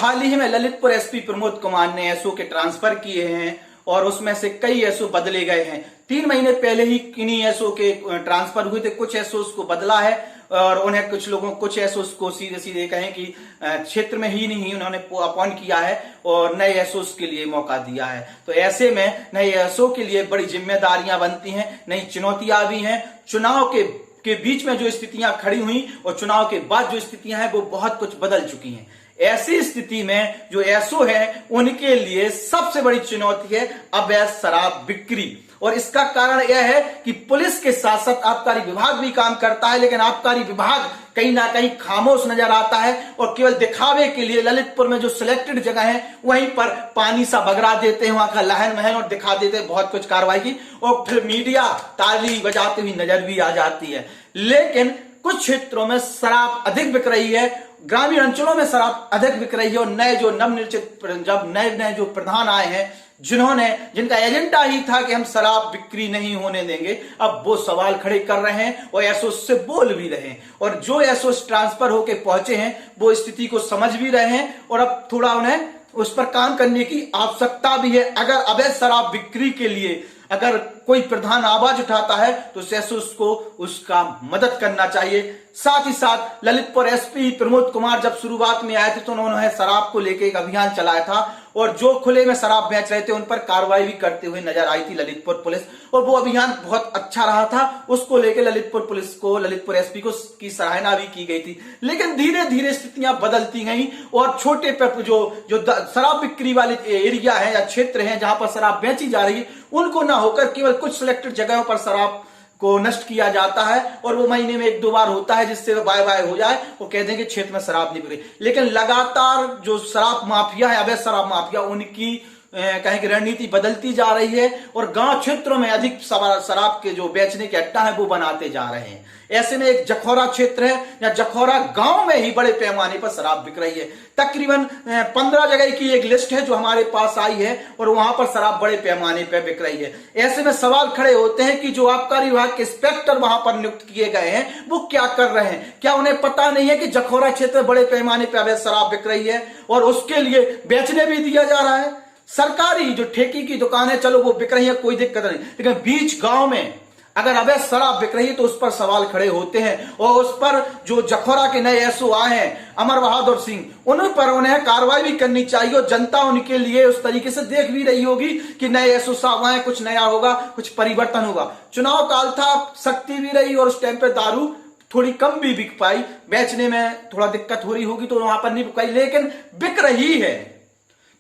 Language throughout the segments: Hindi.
हाल ही में ललितपुर एसपी प्रमोद कुमार ने एसओ के ट्रांसफर किए हैं और उसमें से कई एसओ बदले गए हैं। 3 महीने पहले ही किन्हीं एसओ के ट्रांसफर हुए थे, कुछ एसओ को बदला है और उन्हें कुछ एसओ को सीधे सीधे कहें कि क्षेत्र में ही नहीं उन्होंने अपॉइंट किया है और नए एसओ के लिए मौका दिया है। तो ऐसे में नए एसओ के लिए बड़ी जिम्मेदारियां बनती हैं, नई चुनौतियां भी हैं। चुनाव के बीच में जो स्थितियां खड़ी हुई और चुनाव के बाद जो स्थितियां हैं वो बहुत कुछ बदल चुकी हैं। ऐसी स्थिति में जो एसओ है उनके लिए सबसे बड़ी चुनौती है अवैध शराब बिक्री। और इसका कारण यह है कि पुलिस के साथ साथ आबकारी विभाग भी काम करता है, लेकिन आबकारी विभाग कहीं ना कहीं खामोश नजर आता है और केवल दिखावे के लिए ललितपुर में जो सिलेक्टेड जगह है वहीं पर पानी सा बगरा देते हैं, वहां का लहन महल और दिखा देते हैं बहुत कुछ कार्रवाई की, और फिर मीडिया ताली बजाती हुई नजर भी आ जाती है। लेकिन कुछ क्षेत्रों में शराब अधिक बिक रही है, ग्रामीण अंचलों में शराब अधिक बिक रही है और नए जो नवनिर्वाचित जब नए जो प्रधान आए हैं जिनका एजेंडा ही था कि हम शराब बिक्री नहीं होने देंगे, अब वो सवाल खड़े कर रहे हैं और एसओ से बोल भी रहे हैं। और जो एसओ ट्रांसफर होके पहुंचे हैं वो स्थिति को समझ भी रहे हैं और अब थोड़ा उन्हें उस पर काम करने की आवश्यकता भी है। अगर अवैध शराब बिक्री के लिए अगर कोई प्रधान आवाज उठाता है तो एसओ को उसका मदद करना चाहिए। साथ ही साथ ललितपुर एसपी प्रमोद कुमार जब शुरुआत में आए थे तो उन्होंने शराब को लेकर एक अभियान चलाया था और जो खुले में शराब बेच रहे थे उन पर कार्रवाई भी करते हुए नजर आई थी ललितपुर पुलिस, और वो अभियान बहुत अच्छा रहा था। उसको लेकर ललितपुर पुलिस को, ललितपुर एसपी को की सराहना भी की गई थी। लेकिन धीरे धीरे स्थितियां बदलती गई और छोटे पर जो शराब बिक्री वाले एरिया है या क्षेत्र है जहां पर शराब बेची जा रही है उनको ना होकर केवल कुछ सिलेक्टेड जगहों पर शराब को नष्ट किया जाता है और वो महीने में 1-2 बार होता है जिससे बाय बाय हो जाए, वो कह देंगे क्षेत्र में शराब नहीं बिक। लेकिन लगातार जो शराब माफिया है, अवैध शराब माफिया, उनकी कहें कि रणनीति बदलती जा रही है और गांव क्षेत्रों में अधिक शराब के जो बेचने के अड्डा है वो बनाते जा रहे हैं। ऐसे में एक जखौरा क्षेत्र है या जखौरा गांव में ही बड़े पैमाने पर शराब बिक रही है। तकरीबन 15 जगह की एक लिस्ट है जो हमारे पास आई है और वहां पर शराब बड़े पैमाने पर बिक रही है। ऐसे में सवाल खड़े होते हैं कि जो आबकारी विभाग के इंस्पेक्टर वहां पर नियुक्त किए गए हैं वो क्या कर रहे हैं? क्या उन्हें पता नहीं है कि जखौरा क्षेत्र बड़े पैमाने पर अवैध शराब बिक रही है और उसके लिए बेचने भी दिया जा रहा है? सरकारी जो ठेकी की दुकान है चलो वो बिक रही है, कोई दिक्कत नहीं, लेकिन बीच गांव में अगर अवैध शराब बिक रही है तो उस पर सवाल खड़े होते हैं और उस पर जो जखौरा के नए एसओ आए हैं अमर बहादुर सिंह, उन पर उन्हें कार्रवाई भी करनी चाहिए और जनता उनके लिए उस तरीके से देख भी रही होगी कि नए एसओ साहब आए, कुछ नया होगा, कुछ परिवर्तन होगा। चुनाव काल था, सख्ती भी रही और उस टाइम पे दारू थोड़ी कम भी बिक पाई, बेचने में थोड़ा दिक्कत हो रही होगी तो वहां पर नहीं बिक पाई, लेकिन बिक रही है।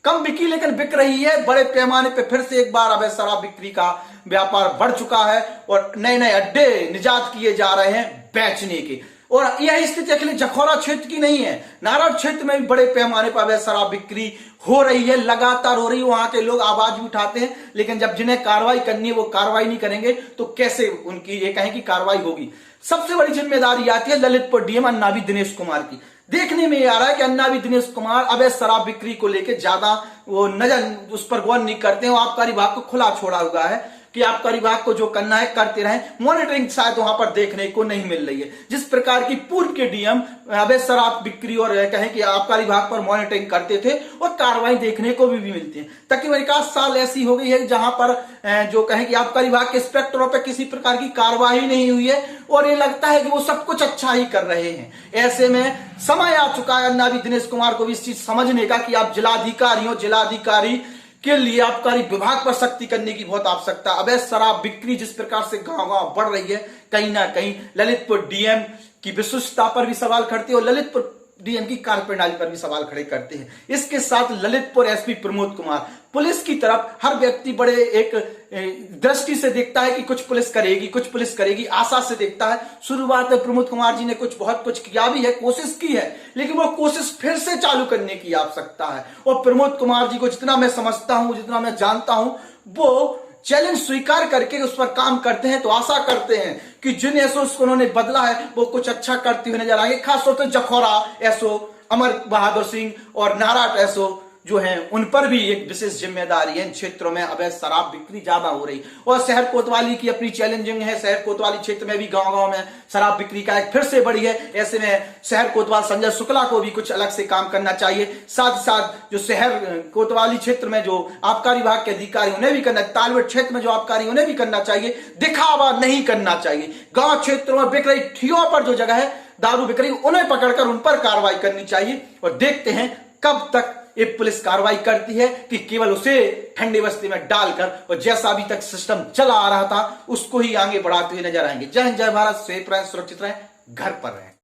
कम बिकी लेकिन बिक रही है। बड़े पैमाने पे फिर से एक बार अवैध शराब बिक्री का व्यापार बढ़ चुका है और नए नए अड्डे निजात किए जा रहे हैं बेचने के। और यह स्थिति अकेले जखौरा क्षेत्र की नहीं है, नारायण क्षेत्र में भी बड़े पैमाने पर अवैध शराब बिक्री हो रही है, लगातार हो रही है। वहां के लोग आवाज भी उठाते हैं, लेकिन जब जिन्हें कार्रवाई करनी है वो कार्रवाई नहीं करेंगे तो कैसे उनकी ये कहें कि कार्रवाई होगी? सबसे बड़ी जिम्मेदारी आती है ललितपुर डीएम अन्नावी दिनेश कुमार की। देखने में आ रहा है कि अन्नावी दिनेश कुमार अवैध शराब बिक्री को लेकर ज्यादा वो नजर उस पर गौर नहीं करते हैं। आबकारी विभाग को खुला छोड़ा हुआ है कि आबकारी विभाग को जो करना है करते रहें, मॉनिटरिंग शायद वहां पर देखने को नहीं मिल रही है। जिस प्रकार की पूर्व के डीएम अवैध शराब बिक्री और कहें कि आबकारी विभाग पर मॉनिटरिंग करते थे और कार्रवाई देखने को भी मिलती है। तकरीबन 1 साल ऐसी हो गई है जहां पर जो कहें कि आबकारी विभाग के इंस्पेक्टरों पर किसी प्रकार की कार्रवाई नहीं हुई है और ये लगता है कि वो सब कुछ अच्छा ही कर रहे हैं। ऐसे में समय आ चुका है अन्नावी दिनेश कुमार को भी इस चीज समझने का कि आप जिलाधिकारी के लिए आबकारी विभाग पर सख्ती करने की बहुत आवश्यकता। अवैध शराब बिक्री जिस प्रकार से गांव-गांव बढ़ रही है, कहीं ना कहीं ललितपुर डीएम की विशिष्टता पर भी सवाल खड़े और ललितपुर डीएम की कार्यप्रणाली पर भी सवाल खड़े करते हैं। इसके साथ ललितपुर एसपी प्रमोद कुमार पुलिस की तरफ हर व्यक्ति बड़े एक दृष्टि से देखता है कि कुछ पुलिस करेगी, आशा से देखता है। शुरुआत में प्रमोद कुमार जी ने बहुत कुछ किया भी है, कोशिश की है, लेकिन वो कोशिश फिर से चालू करने की आवश्यकता है। और प्रमोद कुमार जी को जितना मैं समझता हूं, जितना मैं जानता हूं, वो चैलेंज स्वीकार करके उस पर काम करते हैं। तो आशा करते हैं कि जिन एसओ को उन्होंने बदला है वो कुछ अच्छा करते हुए नजर आएंगे। खासतौर पर जखौरा एसओ अमर बहादुर सिंह और नारायण एसओ जो हैं उन पर भी एक विशेष जिम्मेदारी है। इन क्षेत्रों में अवैध शराब बिक्री ज्यादा हो रही और शहर कोतवाली की अपनी चैलेंजिंग है। शहर कोतवाली क्षेत्र में भी गांव-गांव में शराब बिक्री का एक फिर से बढ़ी है। ऐसे में शहर कोतवाल संजय शुक्ला को भी कुछ अलग से काम करना चाहिए। साथ ही साथ जो शहर कोतवाली क्षेत्र में जो आबकारी विभाग के अधिकारी उन्हें भी करना, तालबेट क्षेत्र में जो आबकारी उन्हें भी करना चाहिए। दिखावा नहीं करना चाहिए। गांव क्षेत्रों में बिक रही ठियों पर जो जगह है दारू बिक रही, उन्हें पकड़कर उन पर कार्रवाई करनी चाहिए। और देखते हैं कब तक ये पुलिस कार्रवाई करती है कि केवल उसे ठंडी बस्ती में डालकर और जैसा अभी तक सिस्टम चला आ रहा था उसको ही आगे बढ़ाते हुए नजर आएंगे। जय हिंद, जय भारत, सेफ रहें, सुरक्षित रहें, घर पर रहें।